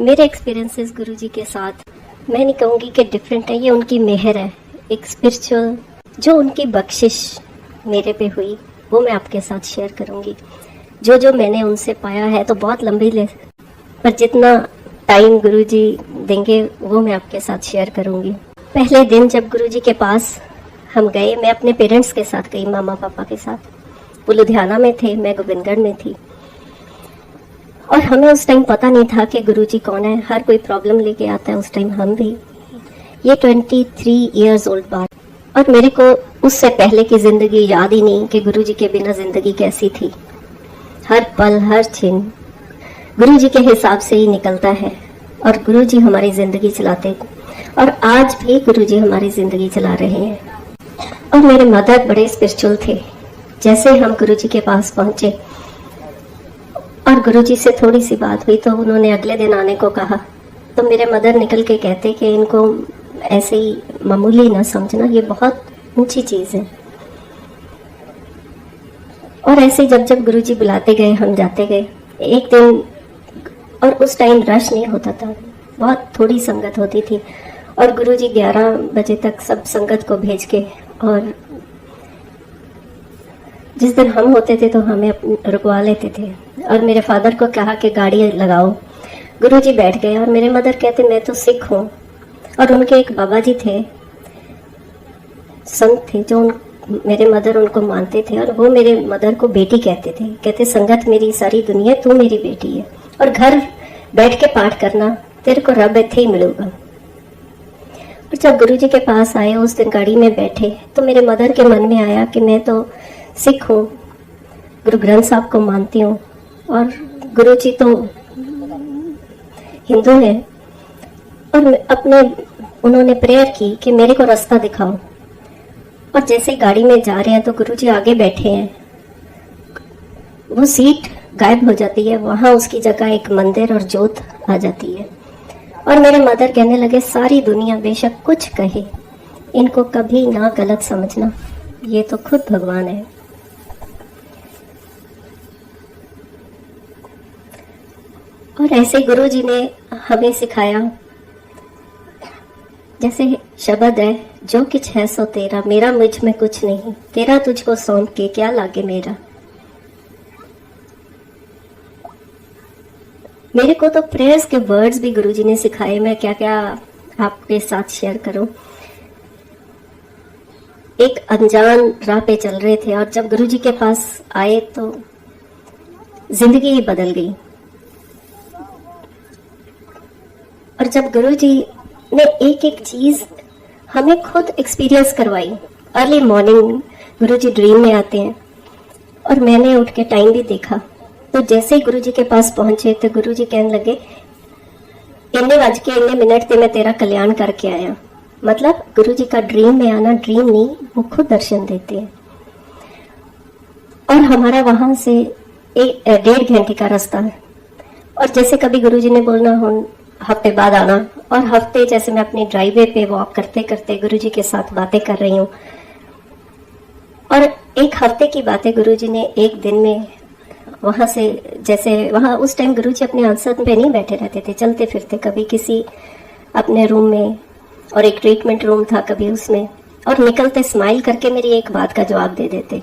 मेरे एक्सपीरियंसेस गुरुजी के साथ मैं नहीं कहूँगी कि डिफरेंट है, ये उनकी मेहर है। एक स्पिरिचुअल जो उनकी बख्शिश मेरे पे हुई वो मैं आपके साथ शेयर करूँगी। जो मैंने उनसे पाया है तो बहुत लंबी लिस्ट, पर जितना टाइम गुरुजी देंगे वो मैं आपके साथ शेयर करूँगी। पहले दिन जब गुरुजी के पास हम गए, मैं अपने पेरेंट्स के साथ गई, मामा पापा के साथ। वो लुधियाना में थे, मैं गोविंदगढ़ में थी। और हमें उस टाइम पता नहीं था कि गुरुजी कौन है। हर कोई प्रॉब्लम लेके आता है उस टाइम, हम भी। ये 23 इयर्स ओल्ड बात, और मेरे को उससे पहले की ज़िंदगी याद ही नहीं कि गुरुजी के बिना ज़िंदगी कैसी थी। हर पल हर क्षण गुरुजी के हिसाब से ही निकलता है, और गुरुजी हमारी ज़िंदगी चलाते, और आज भी गुरुजी हमारी ज़िंदगी चला रहे हैं। और मेरे मदर बड़े स्पिरिचुअल थे। जैसे हम गुरुजी के पास पहुंचे और गुरुजी से थोड़ी सी बात हुई तो उन्होंने अगले दिन आने को कहा, तो मेरे मदर निकल के कहते कि इनको ऐसे ही मामूली ना समझना, ये बहुत ऊंची चीज़ है। और ऐसे जब जब गुरुजी बुलाते गए हम जाते गए। एक दिन, और उस टाइम रश नहीं होता था, बहुत थोड़ी संगत होती थी, और गुरुजी 11 बजे तक सब संगत को भेज के, और जिस दिन हम होते थे तो हमें रुकवा लेते थे। और मेरे फादर को कहा कि गाड़ी लगाओ। गुरुजी बैठ गए, और मेरे मदर कहते मैं तो सिख हूँ। और उनके एक बाबा जी थे, संत थे, जो मेरे मदर उनको मानते थे, और वो मेरे मदर को बेटी कहते थे। कहते संगत मेरी सारी दुनिया, तू मेरी बेटी है, और घर बैठ के पाठ करना, तेरे को रब इत्थे ही मिलेगा। और जब गुरुजी के पास आए, उस दिन गाड़ी में बैठे, तो मेरे मदर के मन में आया कि मैं तो सिख हूँ, गुरु ग्रंथ साहब को मानती हूँ, और गुरुजी तो हिंदू है। और अपने उन्होंने प्रेयर की कि मेरे को रास्ता दिखाओ। और जैसे गाड़ी में जा रहे हैं तो गुरुजी आगे बैठे हैं, वो सीट गायब हो जाती है, वहाँ उसकी जगह एक मंदिर और जोत आ जाती है। और मेरे मदर कहने लगे, सारी दुनिया बेशक कुछ कहे, इनको कभी ना गलत समझना, ये तो खुद भगवान है। और ऐसे गुरुजी ने हमें सिखाया, जैसे शब्द है, जो कुछ है सो तेरा, मेरा मुझ में कुछ नहीं, तेरा तुझको सौंप के क्या लागे मेरा। मेरे को तो प्रेयर्स के वर्ड्स भी गुरुजी ने सिखाए। मैं क्या क्या आपके साथ शेयर करूं। एक अनजान राह पे चल रहे थे, और जब गुरुजी के पास आए तो जिंदगी ही बदल गई। और जब गुरुजी ने एक एक चीज हमें खुद एक्सपीरियंस करवाई। अर्ली मॉर्निंग गुरुजी ड्रीम में आते हैं, और मैंने उठ के टाइम भी देखा। तो जैसे ही गुरुजी के पास पहुंचे तो गुरुजी कहने लगे, इन्ने बज के इन्ने मिनट ते मैं तेरा कल्याण करके आया। मतलब गुरुजी का ड्रीम में आना ड्रीम नहीं, वो खुद दर्शन देते हैं। और हमारा वहां से 1.5 घंटे का रास्ता है। और जैसे कभी गुरुजी ने बोलना हो हफ्ते बाद आना, और हफ्ते जैसे मैं अपनी ड्राइवे पे वॉक करते करते गुरुजी के साथ बातें कर रही हूँ। और एक हफ्ते की बातें गुरुजी ने एक दिन में वहाँ से, जैसे वहाँ उस टाइम गुरुजी अपने आसन पे नहीं बैठे रहते थे, चलते फिरते, कभी किसी अपने रूम में, और एक ट्रीटमेंट रूम था कभी उसमें, और निकलते स्माइल करके मेरी एक बात का जवाब दे देते।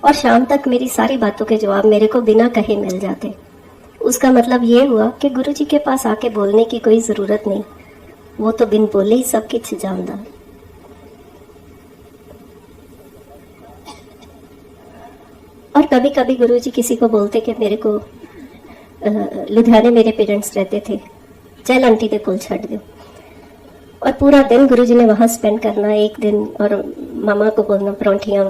और शाम तक मेरी सारी बातों के जवाब मेरे को बिना कहे मिल जाते। उसका मतलब ये हुआ कि गुरुजी के पास आके बोलने की कोई ज़रूरत नहीं, वो तो बिन बोले ही सब कुछ जानता। और कभी कभी गुरुजी किसी को बोलते कि मेरे को लुधियाने मेरे पेरेंट्स रहते थे, चल आंटी के कोल छड़ दो। और पूरा दिन गुरुजी ने वहाँ स्पेंड करना एक दिन। और मामा को बोलना परांठियाँ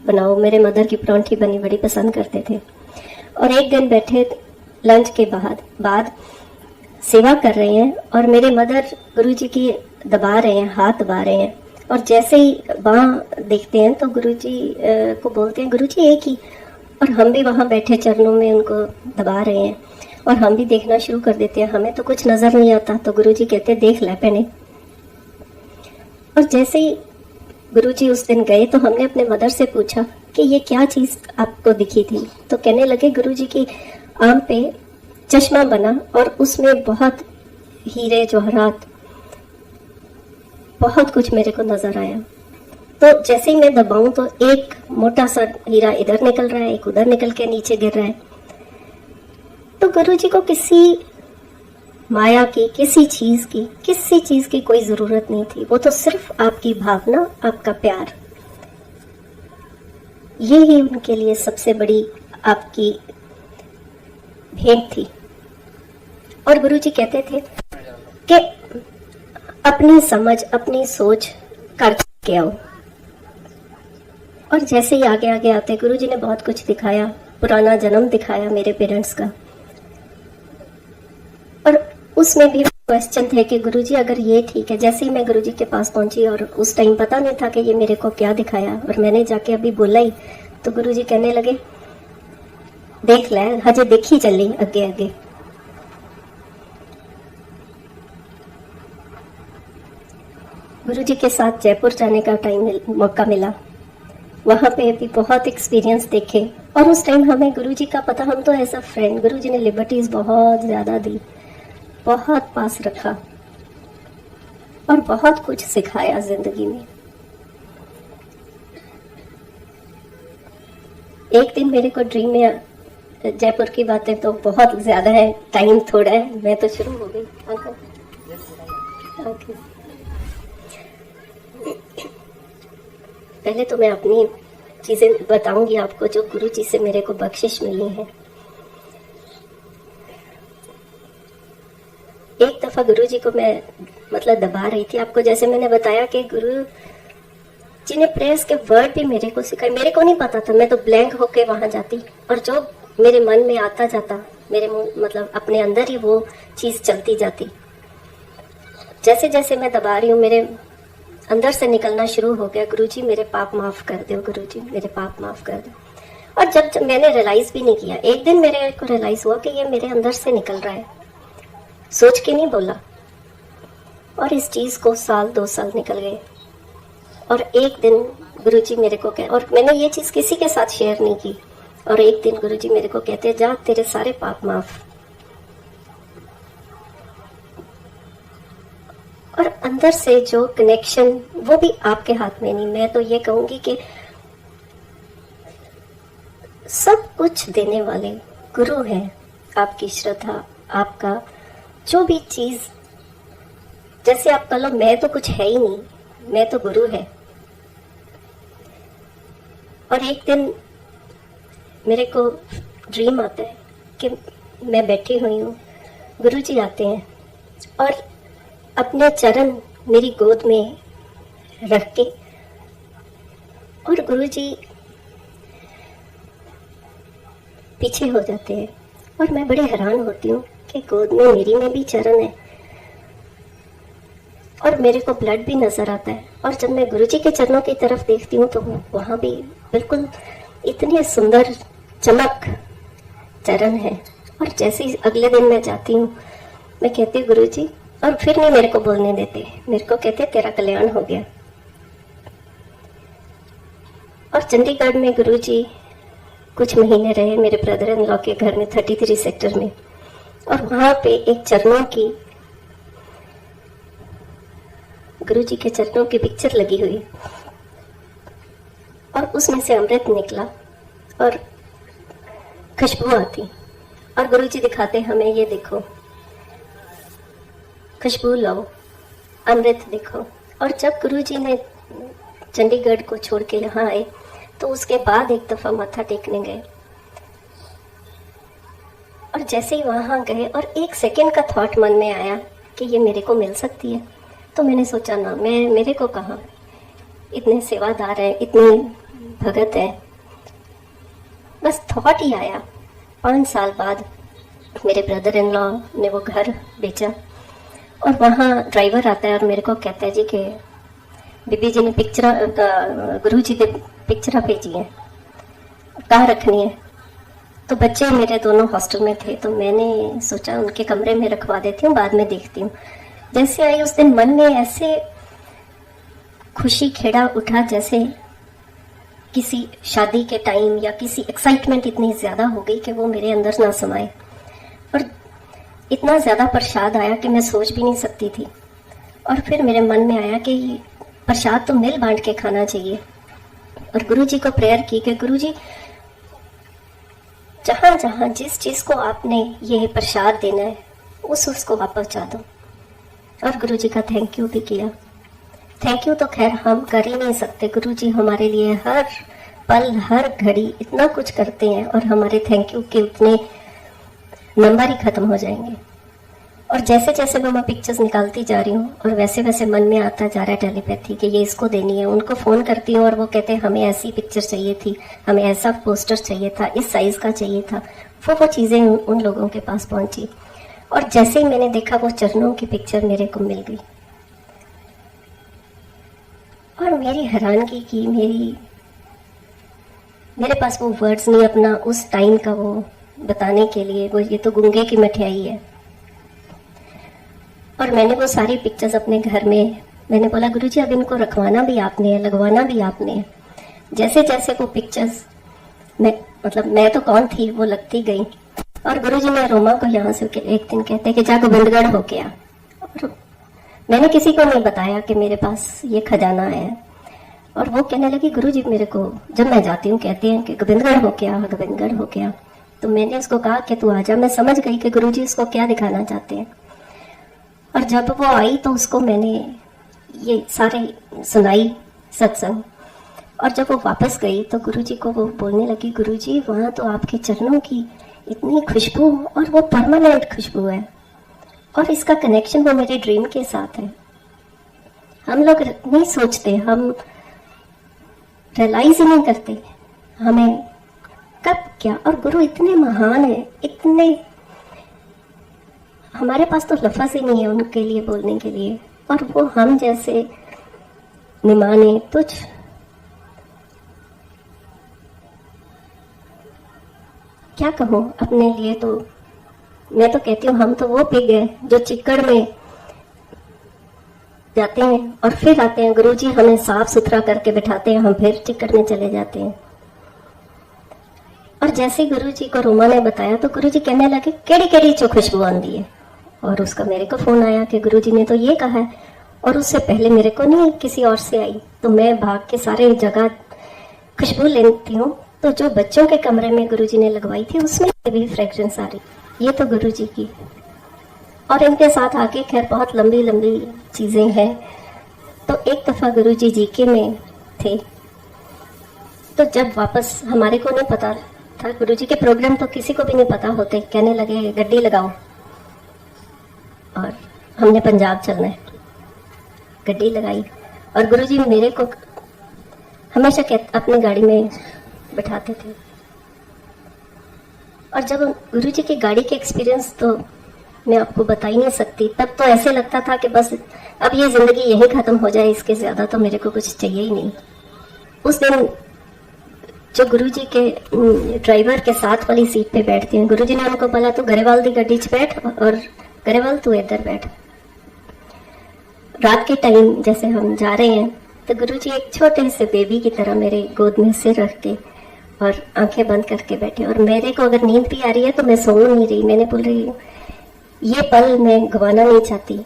बनाओ, मेरे मदर की परांठी बनी बड़ी पसंद करते थे। और एक दिन बैठे लंच के बाद सेवा कर रहे हैं, और मेरे मदर गुरुजी की दबा रहे हैं, हाथ दबा रहे हैं। और जैसे ही बाँह देखते हैं तो गुरुजी को बोलते हैं, गुरुजी एक ही। और हम भी वहाँ बैठे चरणों में उनको दबा रहे हैं, और हम भी देखना शुरू कर देते हैं। हमें तो कुछ नज़र नहीं आता, तो गुरुजी कहते देख ले पहने। और जैसे ही गुरुजी उस दिन गए तो हमने अपने मदर से पूछा कि ये क्या चीज़ आपको दिखी थी। तो कहने लगे गुरुजी की आम पे चश्मा बना, और उसमें बहुत हीरे जवाहरात, बहुत कुछ मेरे को नजर आया। तो जैसे ही मैं दबाऊं तो एक मोटा सा हीरा इधर निकल रहा है, एक उधर निकल के नीचे गिर रहा है। तो गुरुजी को किसी माया की, किसी चीज की कोई जरूरत नहीं थी। वो तो सिर्फ आपकी भावना, आपका प्यार, ये ही उनके लिए सबसे बड़ी आपकी भेंट थी। और गुरुजी कहते थे कि अपनी समझ, अपनी सोच करके आओ। और जैसे ही आगे आगे आते गुरुजी ने बहुत कुछ दिखाया, पुराना जन्म दिखाया मेरे पेरेंट्स का। और उसमें भी क्वेश्चन थे कि गुरुजी अगर ये ठीक है। जैसे ही मैं गुरुजी के पास पहुंची, और उस टाइम पता नहीं था कि ये मेरे को क्या दिखाया, और मैंने जाके अभी बोला ही तो गुरुजी कहने लगे देख ले, हजे देखी चली अगे अगे। गुरुजी के साथ जयपुर जाने का मौका मिला। वहां पे भी बहुत एक्सपीरियंस देखे। और उस टाइम हमें गुरुजी का पता, हम तो एज अ फ्रेंड, गुरुजी ने लिबर्टीज बहुत ज्यादा दी, बहुत पास रखा और बहुत कुछ सिखाया जिंदगी में। एक दिन मेरे को ड्रीम में, जयपुर की बातें तो बहुत ज्यादा है, टाइम थोड़ा है, मैं तो शुरू हो गई। ओके, पहले तो मैं अपनी चीजें बताऊंगी आपको जो गुरुजी से मेरे को बख्शिश मिली है। एक दफा गुरुजी को मैं मतलब दबा रही थी, आपको जैसे मैंने बताया कि गुरु जी ने प्रेयर्स के वर्ड भी मेरे को सिखाए। मेरे को नहीं पता था, मैं तो ब्लैंक होके वहां जाती और जो मेरे मन में आता जाता, मेरे मतलब अपने अंदर ही वो चीज चलती जाती। जैसे जैसे मैं दबा रही हूँ मेरे अंदर से निकलना शुरू हो गया, गुरुजी मेरे पाप माफ कर दो, गुरुजी मेरे पाप माफ कर दो। और जब मैंने रियलाइज भी नहीं किया, एक दिन मेरे को रियलाइज हुआ कि ये मेरे अंदर से निकल रहा है, सोच के नहीं बोला। और इस चीज को 1-2 साल निकल गए। और एक दिन गुरुजी मेरे को कहे, और मैंने ये चीज किसी के साथ शेयर नहीं की, और एक दिन गुरुजी मेरे को कहते जा तेरे सारे पाप माफ। और अंदर से जो कनेक्शन, वो भी आपके हाथ में नहीं। मैं तो ये कहूंगी कि सब कुछ देने वाले गुरु हैं। आपकी श्रद्धा, आपका जो भी चीज, जैसे आप कह लो मैं तो कुछ है ही नहीं, मैं तो गुरु है। और एक दिन मेरे को ड्रीम आता है कि मैं बैठी हुई हूँ, गुरुजी आते हैं और अपने चरण मेरी गोद में रख के, और गुरुजी पीछे हो जाते हैं। और मैं बड़े हैरान होती हूँ कि गोद में मेरी में भी चरण है और मेरे को ब्लड भी नजर आता है। और जब मैं गुरुजी के चरणों की तरफ देखती हूँ तो वहां भी बिल्कुल इतनी सुंदर चमक चरण है। और जैसे ही अगले दिन मैं जाती हूँ, मैं कहती हूँ गुरुजी, और फिर नहीं मेरे को बोलने देते, मेरे को कहते तेरा कल्याण हो गया। और चंडीगढ़ में गुरुजी कुछ महीने रहे मेरे ब्रदर इन लॉ के घर में 33 सेक्टर में। और वहां पे एक चरणों की, गुरुजी के चरणों की पिक्चर लगी हुई, और उसमें से अमृत निकला और खुशबू आती। और गुरुजी दिखाते हमें, ये देखो खुशबू लो, अमृत देखो। और जब गुरुजी ने चंडीगढ़ को छोड़ के यहाँ आए तो उसके बाद एक दफा माथा टेकने गए। और जैसे ही वहां गए और एक सेकंड का थॉट मन में आया कि ये मेरे को मिल सकती है, तो मैंने सोचा ना, मेरे को कहाँ, इतने सेवादार हैं, इतनी भगत है, बस थॉट ही आया। 5 साल बाद मेरे ब्रदर इन लॉ ने वो घर बेचा और वहाँ ड्राइवर आता है और मेरे को कहता है जी कि बीबी जी ने गुरु जी ने पिक्चर भेजी है, कहाँ रखनी है। तो बच्चे मेरे दोनों हॉस्टल में थे, तो मैंने सोचा उनके कमरे में रखवा देती हूँ, बाद में देखती हूँ। जैसे आई उस दिन मन में ऐसे खुशी खेड़ा उठा, जैसे किसी शादी के टाइम या किसी एक्साइटमेंट इतनी ज्यादा हो गई कि वो मेरे अंदर ना समाए। और इतना ज़्यादा प्रसाद आया कि मैं सोच भी नहीं सकती थी। और फिर मेरे मन में आया कि प्रसाद तो मिल बांट के खाना चाहिए। और गुरुजी को प्रेयर की कि गुरुजी जहाँ जहाँ जिस चीज़ को आपने ये प्रसाद देना है उसको आप पहुँचा दो। और गुरुजी का थैंक यू भी किया। थैंक यू तो खैर हम कर ही नहीं सकते, गुरुजी हमारे लिए हर पल हर घड़ी इतना कुछ करते हैं और हमारे थैंक यू के उतने नंबर ही खत्म हो जाएंगे। और जैसे जैसे मैं पिक्चर्स निकालती जा रही हूँ और वैसे वैसे मन में आता जा रहा है टेलीपैथी कि ये इसको देनी है। उनको फ़ोन करती हूँ और वो कहते हैं हमें ऐसी पिक्चर चाहिए थी, हमें ऐसा पोस्टर चाहिए था, इस साइज़ का चाहिए था। वो चीज़ें उन लोगों के पास पहुँची और जैसे ही मैंने देखा वो चरणों की पिक्चर मेरे को मिल गई। और मेरी हैरानगी की मेरे पास वो वर्ड्स नहीं अपना उस टाइम का वो बताने के लिए। वो ये तो गूंगे की मिठाई है। और मैंने वो सारी पिक्चर्स अपने घर में मैंने बोला गुरुजी अब इनको रखवाना भी आपने है, लगवाना भी आपने है। जैसे जैसे वो पिक्चर्स मैं तो कौन थी वो लगती गई। और गुरुजी ने रोमा को यहाँ से एक दिन कहते कि जा गोविंदगढ़ हो गया। और मैंने किसी को नहीं बताया कि मेरे पास ये खजाना है। और वो कहने लगी गुरुजी मेरे को जब मैं जाती हूँ कहते हैं कि गोविंदगढ़ हो गया, गोविंदगढ़ हो गया। तो मैंने उसको कहा कि तू आजा। मैं समझ गई कि गुरुजी उसको क्या दिखाना चाहते हैं। और जब वो आई तो उसको मैंने ये सारे सुनाई सत्संग। और जब वो वापस गई तो गुरुजी को वो बोलने लगी गुरुजी वहाँ तो आपके चरणों की इतनी खुशबू और वो परमानेंट खुशबू है और इसका कनेक्शन वो मेरे ड्रीम के साथ है। हम लोग नहीं सोचते, हम रियलाइज ही नहीं करते हमें कब क्या। और गुरु इतने महान है, इतने हमारे पास तो लफ्ज़ ही नहीं है उनके लिए बोलने के लिए। और वो हम जैसे निमाने तुझ क्या कहूँ अपने लिए। तो मैं तो कहती हूँ हम तो वो पिग है जो चिक्कड़ में जाते हैं और फिर आते हैं। गुरुजी हमें साफ सुथरा करके बिठाते हैं, हम फिर चिक्कड़ में चले जाते हैं। और जैसे गुरुजी को रोमा ने बताया तो गुरुजी कहने लगे केड़ी केड़ी चो खुशबू आंदी है। और उसका मेरे को फोन आया कि गुरुजी ने तो ये कहा है। और उससे पहले मेरे को नहीं किसी और से आई। तो मैं भाग के सारे जगह खुशबू लेती हूँ। तो जो बच्चों के कमरे में गुरुजी ने लगवाई थी उसमें भी फ्रेग्रेंस आ रही। ये तो गुरुजी की। और इनके साथ आगे खैर बहुत लंबी लंबी चीज़ें हैं। तो एक दफ़ा गुरुजी जीके में थे तो जब वापस हमारे को नहीं पता था, गुरुजी के प्रोग्राम तो किसी को भी नहीं पता होते। कहने लगे गड्डी लगाओ और हमने पंजाब चलना है। गड्डी लगाई और गुरुजी मेरे को हमेशा अपनी गाड़ी में बिठाते थे। और जब गुरुजी की गाड़ी के एक्सपीरियंस तो मैं आपको बता ही नहीं सकती। तब तो ऐसे लगता था कि बस अब ये ज़िंदगी यहीं ख़त्म हो जाए, इसके ज़्यादा तो मेरे को कुछ चाहिए ही नहीं। उस दिन जो गुरुजी के ड्राइवर के साथ वाली सीट पे बैठते हैं, गुरुजी ने उनको बोला तू गरेवाल दी गड्डी च बैठ और गरेवाल तू इधर बैठ। रात के टाइम जैसे हम जा रहे हैं तो गुरुजी एक छोटे से बेबी की तरह मेरे गोद में सिर रख के और आंखें बंद करके बैठे। और मेरे को अगर नींद भी आ रही है तो मैं सो नहीं रही। मैंने बोल रही हूँ ये पल मैं गंवाना नहीं चाहती।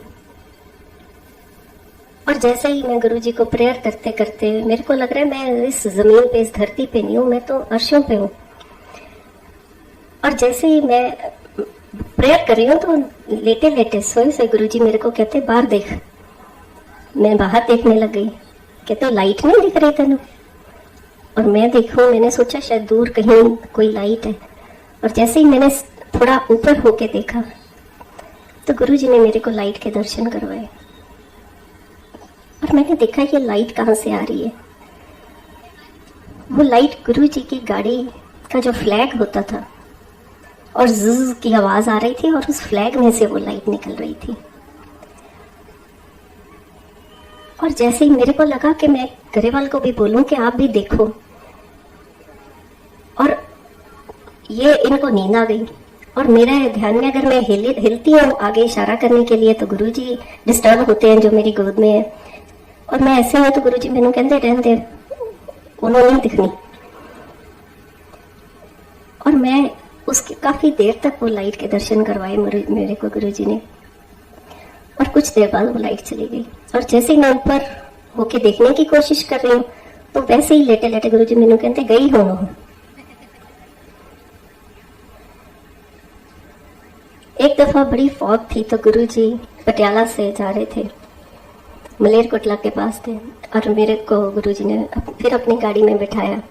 और जैसे ही मैं गुरुजी को प्रेयर करते करते मेरे को लग रहा है मैं इस जमीन पे, इस धरती पे नहीं हूँ, मैं तो अर्शों पे हूँ। और जैसे ही मैं प्रेयर कर रही हूँ तो लेटे लेटे सोए से गुरुजी मेरे को कहते बाहर देख। मैं बाहर देखने लग गई। कहते लाइट नहीं दिख रही तेनू। और मैं देखूं, मैंने सोचा शायद दूर कहीं कोई लाइट है। और जैसे ही मैंने थोड़ा ऊपर होके देखा तो गुरुजी ने मेरे को लाइट के दर्शन करवाए। और मैंने देखा ये लाइट कहाँ से आ रही है। वो लाइट गुरुजी की गाड़ी का जो फ्लैग होता था और ज़ज़ की आवाज़ आ रही थी और उस फ्लैग में से वो लाइट निकल रही थी। और जैसे ही मेरे को लगा कि मैं गरेवाल को भी बोलूं कि आप भी देखो। और ये इनको नींद आ गई और मेरे ध्यान में अगर मैं हिलती हूँ आगे इशारा करने के लिए तो गुरुजी डिस्टर्ब होते हैं जो मेरी गोद में है। और मैं ऐसे हूँ तो गुरुजी मैंने कहते रहने दे, उन्होंने नहीं दिखनी। और मैं उसके काफ़ी देर तक वो लाइट के दर्शन करवाए मेरे को गुरुजी ने। और कुछ देर बाद वो लाइट चली गई, और जैसे ही मैं ऊपर होके देखने की कोशिश कर रही हूँ तो वैसे ही लेटे लेटे गुरुजी मैनू कहते गई हो ना। एक दफा बड़ी फॉग थी तो गुरुजी पटियाला से जा रहे थे, मलेरकोटला के पास थे, और मेरे को गुरुजी ने फिर अपनी गाड़ी में बिठाया,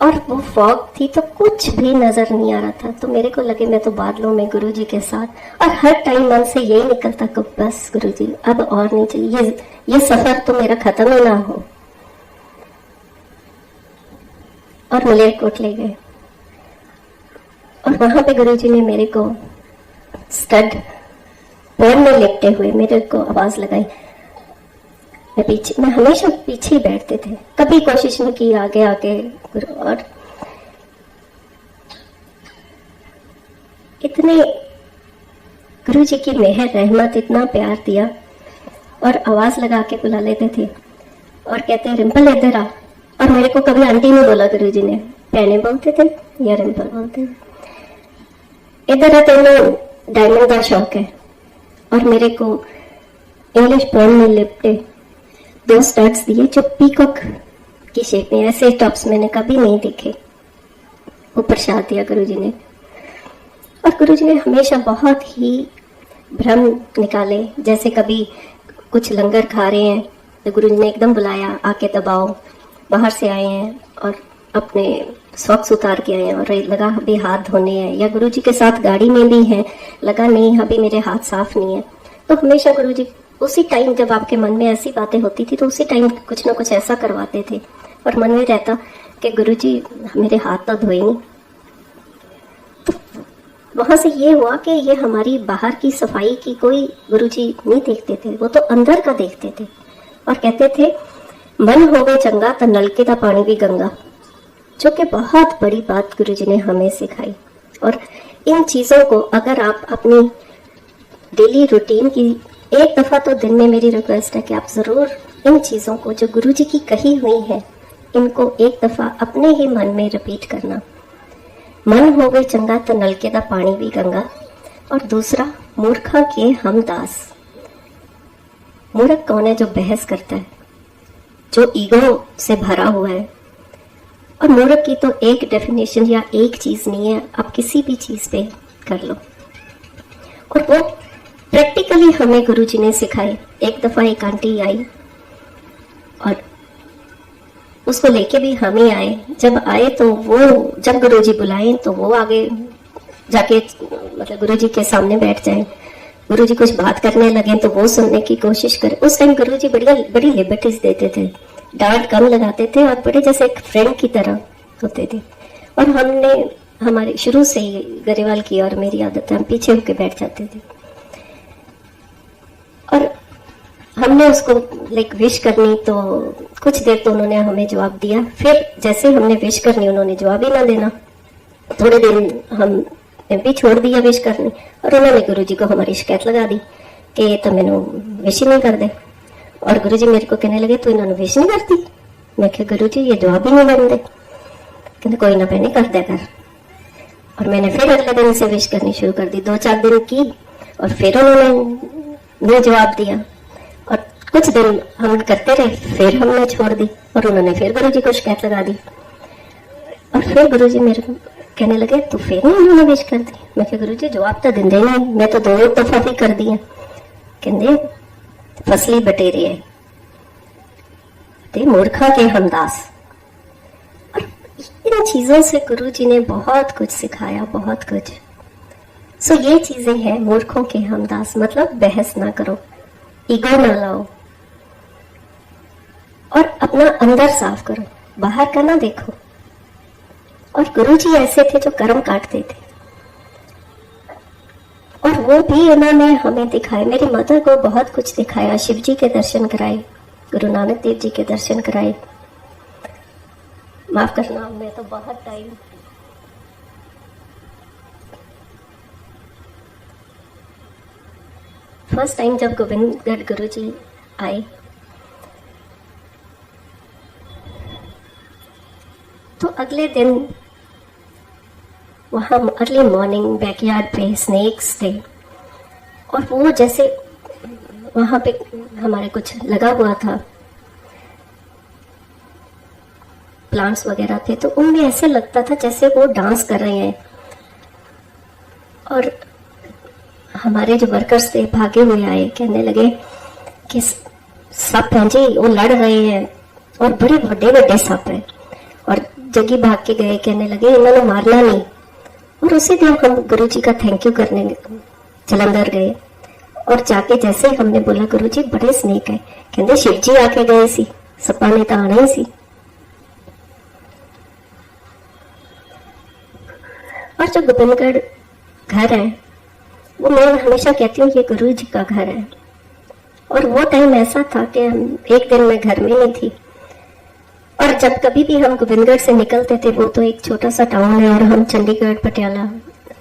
और वो फॉग थी तो कुछ भी नजर नहीं आ रहा था। तो मेरे को लगे मैं तो बादलों में गुरुजी के साथ, और हर टाइम मन से यही निकलता कि बस गुरुजी अब और नहीं चाहिए, ये सफर तो मेरा खत्म ही ना हो। और मलेरकोट ले गए, और वहां पे गुरुजी ने मेरे को स्टड पैर में लेटते हुए मेरे को आवाज लगाई। मैं हमेशा पीछे ही बैठते थे, कभी कोशिश नहीं की आगे आगे। और इतने गुरुजी की मेहर रहमत, इतना प्यार दिया, और आवाज लगा के बुला लेते थे और कहते रिंपल इधर आ। और मेरे को कभी आंटी नहीं बोला गुरुजी ने, पहने बोलते थे या रिंपल बोलते थे। इधर आ, तेनू डायमंड का शौक है। और मेरे को इंग्लिश पोएम में लिपटे 2 स्टड्स दिए जो पीकॉक की शेप में, ऐसे टॉप्स मैंने कभी नहीं देखे। वो प्रसाद दिया गुरुजी ने। और गुरुजी ने हमेशा बहुत ही भ्रम निकाले, जैसे कभी कुछ लंगर खा रहे हैं तो गुरुजी ने एकदम बुलाया, आके दबाओ, बाहर से आए हैं और अपने सॉक्स उतार के आए हैं और लगा अभी हाथ धोने हैं, या गुरुजी के साथ गाड़ी में भी हैं, लगा नहीं अभी मेरे हाथ साफ नहीं है। तो हमेशा गुरुजी उसी टाइम जब आपके मन में ऐसी बातें होती थी तो उसी टाइम कुछ ना कुछ ऐसा करवाते थे, और मन में रहता कि गुरुजी मेरे हाथ तो धोए नहीं। तो वहां से ये हुआ कि ये हमारी बाहर की सफाई की कोई गुरुजी नहीं देखते थे, वो तो अंदर का देखते थे। और कहते थे मन हो गए चंगा तो नलके का पानी भी गंगा, जो कि बहुत बड़ी बात गुरुजी ने हमें सिखाई। और इन चीजों को अगर आप अपनी डेली रूटीन की एक दफा तो दिन में, मेरी रिक्वेस्ट है कि आप जरूर इन चीजों को जो गुरुजी की कही हुई है, इनको एक दफा अपने ही मन में रिपीट करना। मन हो गए चंगा तो नलके का पानी भी गंगा। और दूसरा, मूर्खा के हम दास। मूर्ख कौन है? जो बहस करता है, जो ईगो से भरा हुआ है। और मूर्ख की तो एक डेफिनेशन या एक चीज नहीं है, आप किसी भी चीज पे कर लो। और वो प्रैक्टिकली हमें गुरुजी ने सिखाए। एक दफा एक आंटी आई और उसको लेके भी हम ही आए। जब आए तो वो, जब गुरुजी बुलाए तो वो आगे जाके मतलब गुरुजी के सामने बैठ जाए, गुरुजी कुछ बात करने लगे तो वो सुनने की कोशिश करे। उस टाइम गुरुजी बड़ी लिबर्टीज देते थे, डांट कम लगाते थे और बड़े जैसे एक फ्रेंड की तरह होते थे। और हमने हमारे शुरू से ही गरेवाल की और मेरी आदत है, हम पीछे होके बैठ जाते थे। और हमने उसको लाइक विश करनी तो कुछ देर तो उन्होंने हमें जवाब दिया, फिर जैसे हमने विश करनी उन्होंने जवाब ही ना देना। थोड़े दिन हमने भी छोड़ दिया विश करनी, और उन्होंने गुरुजी को हमारी शिकायत लगा दी कि ये तो मैंने विश ही नहीं कर दे। और गुरुजी मेरे को कहने लगे तो इन्होंने विश नहीं करती। मैं कहा गुरुजी ये जवाब ही नहीं देंगे। कहते कोई ना बहने कर दे कर। और मैंने फिर अगले दिन से विश करनी शुरू कर दी। 2-4 दिन की और फिर उन्होंने जवाब दिया, और कुछ दिन हम करते रहे, फिर हमने छोड़ दी और उन्होंने फिर गुरुजी को शिकायत लगा दी। और फिर गुरुजी मेरे को कहने लगे तो फिर नहीं उन्होंने विश कर दी। मैं कहा गुरुजी जवाब तो देंगे नहीं, मैं तो 2 दफा भी कर दी है। कहते फसली बटेरे है ते मूर्खा के हमदास। इन चीजों से गुरुजी ने बहुत कुछ सिखाया, बहुत कुछ। सो ये चीजें हैं मूर्खों के हमदास, मतलब बहस ना करो, ईगो ना लाओ, और अपना अंदर साफ करो, बाहर का ना देखो। और गुरुजी ऐसे थे जो कर्म काटते थे, और वो भी उन्होंने हमें दिखाए। मेरी मदर को बहुत कुछ दिखाया, शिव जी के दर्शन कराए, गुरु नानक देव जी के दर्शन कराए। माफ करना, मैं तो बहुत टाइम फर्स्ट टाइम जब गोविंदगढ़ गुरुजी आए तो अगले दिन वहाँ अर्ली मॉर्निंग बैकयार्ड पे स्नेक्स थे, और वो जैसे वहाँ पे हमारे कुछ लगा हुआ था, प्लांट्स वगैरह थे, तो उनमें ऐसे लगता था जैसे वो डांस कर रहे हैं। और हमारे जो वर्कर्स थे भागे हुए आए, कहने लगे कि सांप हैं जी, वो लड़ रहे हैं और बड़े बड़े बड़े सांप हैं। और जगी भाग के गए, कहने लगे इन्होंने मारना नहीं। और उसी दिन हम गुरुजी का थैंक यू करने जलंधर गए, और जाके जैसे ही हमने बोला गुरुजी बड़े स्नेक है, कहते शिव जी आके गए सी, सपा ने तो आना ही सी। और जो गोबिंदगढ़ घर है वो मैं हमेशा कहती हूँ ये गुरु जी का घर है। और वो टाइम ऐसा था कि एक दिन मैं घर में नहीं थी, और जब कभी भी हम गोबिंदगढ़ से निकलते थे, वो तो एक छोटा सा टाउन है, और हम चंडीगढ़ पटियाला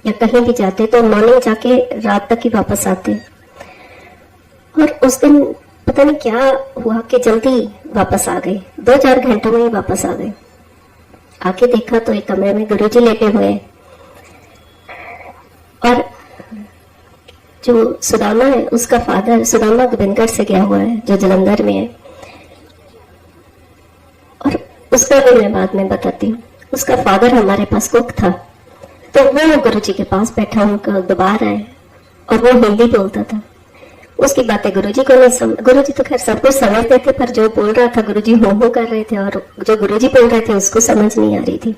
या कहीं भी जाते तो मॉर्निंग जाके रात तक ही वापस आते। और उस दिन पता नहीं क्या हुआ कि जल्दी वापस आ गए, 2-4 घंटों में ही वापस आ गए। आके देखा तो एक कमरे में गुरुजी लेटे हुए हैं, और जो सुदामा है उसका फादर, सुदामा गोबिंदगढ़ से गया हुआ है जो जलंधर में है, और उसका भी मैं बाद में बताती हूँ। उसका फादर हमारे पास कुक था, तो वो गुरुजी के पास बैठा उनका दोबार है, और वो हिंदी बोलता था। उसकी बातें गुरुजी को नहीं गुरुजी तो खैर सब कुछ समझते थे, पर जो बोल रहा था गुरुजी हो कर रहे थे, और जो गुरुजी बोल रहे थे उसको समझ नहीं आ रही थी।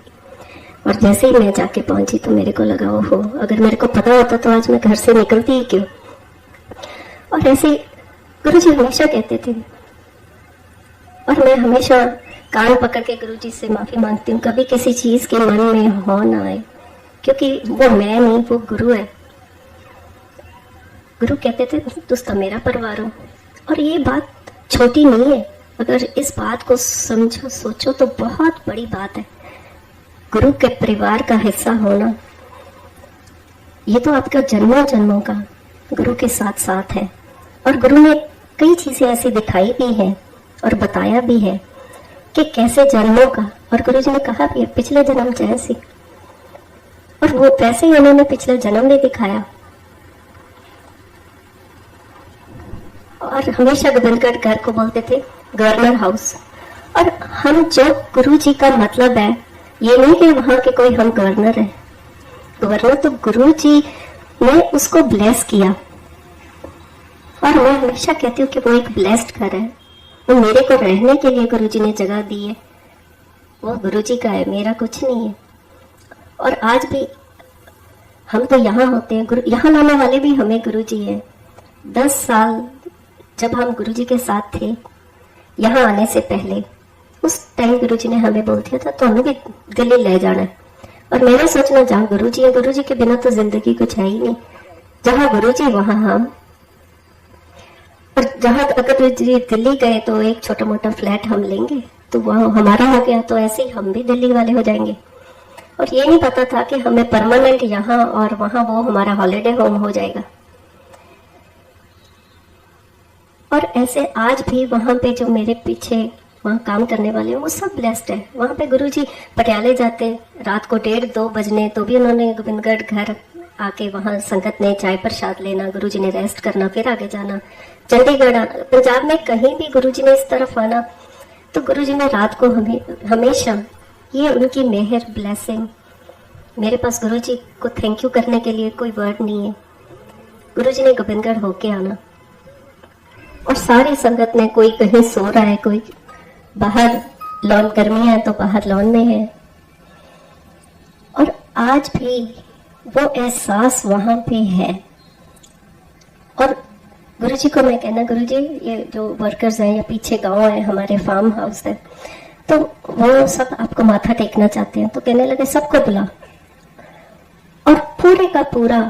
और जैसे ही मैं जाके पहुंची तो मेरे को लगा ओहो, अगर मेरे को पता होता तो आज मैं घर से निकलती ही क्यों। और ऐसे गुरुजी हमेशा कहते थे, और मैं हमेशा कान पकड़ के गुरुजी से माफी मांगती हूँ, कभी किसी चीज के मन में हो ना आए, क्योंकि वो मैं नहीं, वो गुरु है। गुरु कहते थे तुम तो मेरा परिवार हो। और ये बात छोटी नहीं है, अगर इस बात को समझो सोचो तो बहुत बड़ी बात है। गुरु के परिवार का हिस्सा होना, ये तो आपका जन्मों जन्मों का गुरु के साथ साथ है। और गुरु ने कई चीजें ऐसी दिखाई भी हैं और बताया भी है कि कैसे जन्मों का, और गुरु जी ने कहा भी है पिछले जन्म जैसी, और वो वैसे ही उन्होंने पिछले जन्म भी दिखाया। और हमेशा गोबिंदगढ़ घर को बोलते थे गवर्नर हाउस। और हम जो गुरु जी का मतलब है, ये नहीं कि वहां के कोई हम गवर्नर है, गवर्नर तो गुरु जी ने उसको ब्लेस किया। और मैं हमेशा कहती हूँ कि वो एक ब्लेस्ड घर है, वो मेरे को रहने के लिए गुरु जी ने जगह दी है, वो गुरु जी का है, मेरा कुछ नहीं है। और आज भी हम तो यहाँ होते हैं, गुरु यहाँ लाने वाले भी हमें गुरु जी है। 10 साल जब हम गुरु जी के साथ थे यहाँ आने से पहले, उस टाइम गुरु जी ने हमें बोल दिया था तो हमें भी दिल्ली ले जाना है। और मेरा सोचना जहाँ गुरु जी है, गुरु जी के बिना तो जिंदगी कुछ है ही नहीं। जहाँ गुरु जी वहाँ हम, और जहाँ अगर गुरु जी दिल्ली गए तो एक छोटा मोटा फ्लैट हम लेंगे, तो वह हमारा हो गया, तो ऐसे ही हम भी दिल्ली वाले हो जाएंगे। और ये नहीं पता था कि हमें परमानेंट यहाँ और वहाँ वो हमारा हॉलिडे होम हो जाएगा। और ऐसे आज भी वहाँ पे जो मेरे पीछे वहाँ काम करने वाले हैं वो सब ब्लेस्ड है। वहाँ पे गुरुजी पटियाले जाते रात को 1:30-2 बजने, तो भी उन्होंने गोबिंदगढ़ घर आके वहाँ संगत ने चाय प्रसाद लेना, गुरुजी ने रेस्ट करना, फिर आगे जाना। चंडीगढ़ पंजाब में कहीं भी गुरुजी ने इस तरफ आना तो गुरुजी ने रात को हमेशा, ये उनकी मेहर ब्लेसिंग। मेरे पास गुरुजी को थैंक यू करने के लिए कोई वर्ड नहीं है। गुरुजी ने गोबिंदगढ़ होके आना, और सारी संगत ने, कोई कहीं सो रहा है, कोई बाहर, लॉन गर्मी है तो बाहर लॉन में है। और आज भी वो एहसास वहां पे है। और गुरुजी को मैं कहना, गुरुजी ये जो वर्कर्स हैं या पीछे गांव है, हमारे फार्म हाउस है, तो वो सब आपको माथा टेकना चाहते हैं। तो कहने लगे सबको बुला, और पूरे का पूरा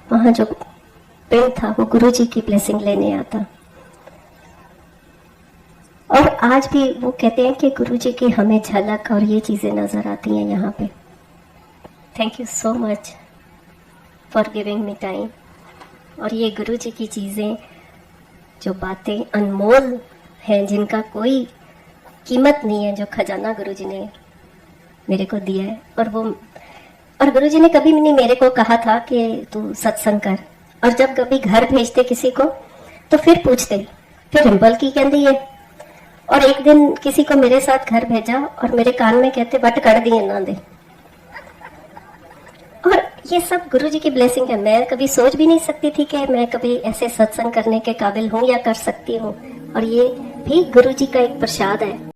वहां जो पिंड था वो गुरुजी की ब्लेसिंग लेने आता। और आज भी वो कहते हैं कि गुरुजी की हमें झलक और ये चीजें नजर आती हैं यहाँ पे। Thank you so much for giving me time. और ये गुरुजी की चीजें, जो बातें अनमोल हैं, जिनका कोई कीमत नहीं है, जो खजाना गुरुजी ने मेरे को दिया है, और गुरुजी ने कभी नहीं मेरे को कहा था कि तू सत्संग कर। और जब कभी घर भेजते किसी को तो फिर पूछते, फिर रिंपल की कहती है। और एक दिन किसी को मेरे साथ घर भेजा और मेरे कान में कहते वट कड़ दी ना दे। और ये सब गुरुजी की ब्लेसिंग है। मैं कभी सोच भी नहीं सकती थी कि मैं कभी ऐसे सत्संग करने के काबिल हूँ या कर सकती हूँ, और ये भी गुरुजी का एक प्रसाद है।